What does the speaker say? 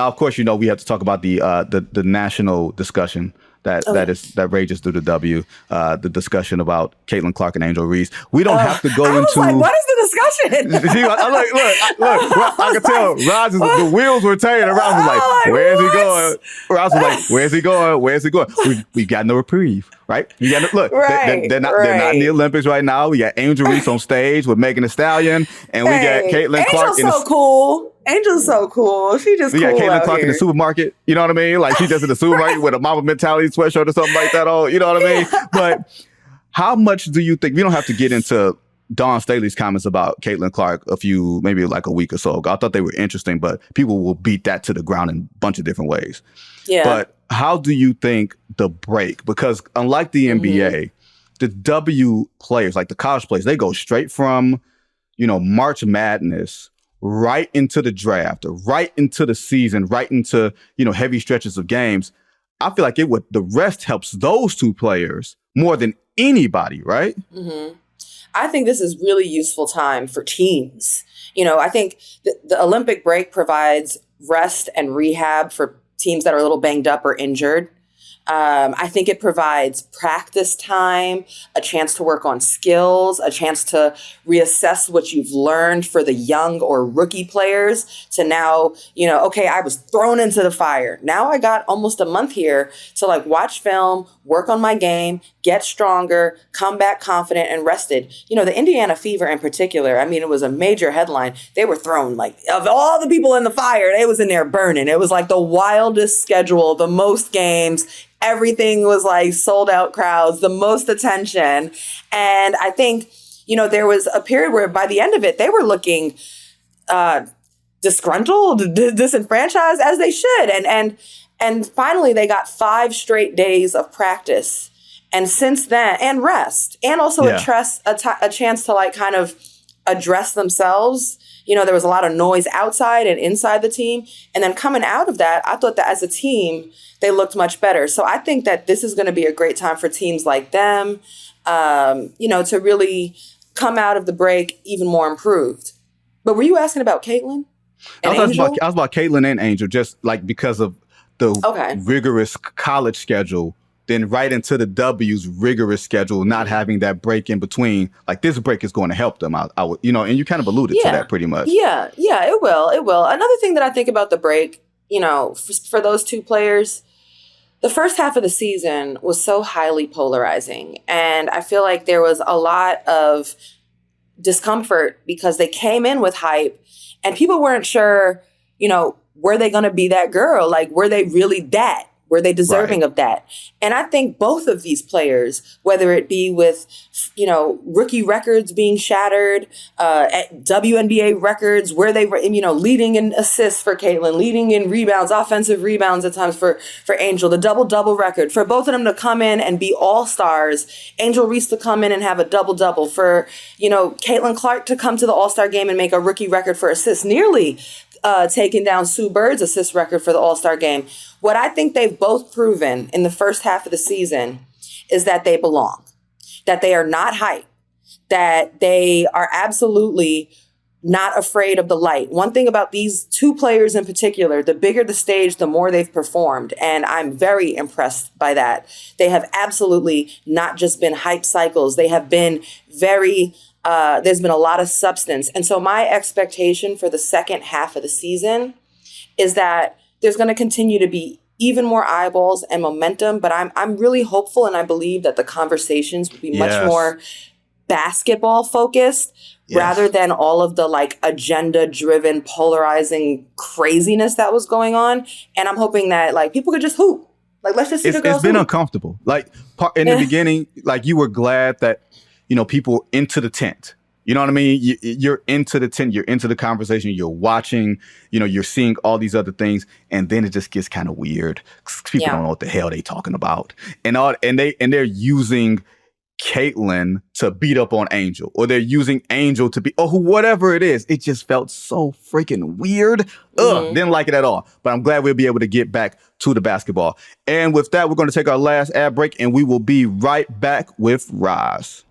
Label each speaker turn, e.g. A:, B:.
A: Of course, we have to talk about the national discussion that rages through the W. The discussion about Caitlin Clark and Angel Reese. We don't have to go
B: I was
A: into.
B: like, what is the discussion?
A: See, look, I could tell. The wheels were turning. Ros was like, "Where is he going?" Ros was like, "Where's he going? Where's he going?" We got no reprieve, right? You got look. They're not in the Olympics right now. We got Angel Reese on stage with Megan Thee Stallion, and we got Caitlin Clark.
B: Angel's cool. Angel's so cool. She just cool.
A: We got Caitlin Clark
B: here
A: in the supermarket. You know what I mean? Like she just in the supermarket with a Mama Mentality sweatshirt or something like that on. You know what I mean? But how much do you think? We don't have to get into Dawn Staley's comments about Caitlin Clark maybe like a week or so ago. I thought they were interesting, but people will beat that to the ground in a bunch of different ways.
B: Yeah.
A: But how do you think the break? Because unlike the NBA, the W players, like the college players, they go straight from, March Madness right into the draft, right into the season, right into, heavy stretches of games. I feel like the rest helps those two players more than anybody, right?
B: Mm-hmm. I think this is really useful time for teams. I think the Olympic break provides rest and rehab for teams that are a little banged up or injured. I think it provides practice time, a chance to work on skills, a chance to reassess what you've learned for the young or rookie players to now, okay, I was thrown into the fire. Now I got almost a month here to watch film, work on my game, get stronger, come back confident and rested. The Indiana Fever in particular, I mean, it was a major headline. They were thrown of all the people in the fire, they was in there burning. It was the wildest schedule, the most games. Everything was sold out crowds, the most attention. And I think, there was a period where by the end of it, they were looking disgruntled, disenfranchised as they should. And finally, they got 5 straight days of practice. And since then, and rest, and also a chance to kind of address themselves. There was a lot of noise outside and inside the team. And then coming out of that, I thought that as a team, they looked much better. So I think that this is going to be a great time for teams like them, to really come out of the break even more improved. But were you asking about Caitlin and Angel?
A: I was about Caitlin and Angel, just because of the rigorous college schedule, then right into the W's rigorous schedule, not having that break in between. This break is going to help them out. And you kind of alluded to that pretty much.
B: Yeah, it will. It will. Another thing that I think about the break, for those two players, the first half of the season was so highly polarizing. And I feel like there was a lot of discomfort because they came in with hype and people weren't sure, were they going to be that girl? Were they really that? Were they deserving of that? And I think both of these players, whether it be with, rookie records being shattered, at WNBA records, where they were, leading in assists for Caitlin, leading in rebounds, offensive rebounds at times for Angel, the double-double record, for both of them to come in and be all-stars, Angel Reese to come in and have a double-double, for, Caitlin Clark to come to the All-Star game and make a rookie record for assists, nearly taking down Sue Bird's assist record for the All-Star game. What I think they've both proven in the first half of the season is that they belong, that they are not hype, that they are absolutely not afraid of the light. One thing about these two players in particular, the bigger the stage, the more they've performed. And I'm very impressed by that. They have absolutely not just been hype cycles. They have been there's been a lot of substance. And so my expectation for the second half of the season is that there's going to continue to be even more eyeballs and momentum. But I'm really hopeful, and I believe that the conversations will be much more basketball focused rather than all of the agenda driven, polarizing craziness that was going on. And I'm hoping that people could just hoop. Let's just see the girls
A: It's been
B: hoop.
A: uncomfortable. In the beginning, you were glad that, people were into the tent. You know what I mean? You're into the tent, you're into the conversation, you're watching, you're seeing all these other things. And then it just gets kind of weird. People don't know what the hell they talking about. And they're using Caitlin to beat up on Angel, or they're using Angel to be, whatever it is. It just felt so freaking weird. Didn't like it at all. But I'm glad we'll be able to get back to the basketball. And with that, we're going to take our last ad break and we will be right back with Ros.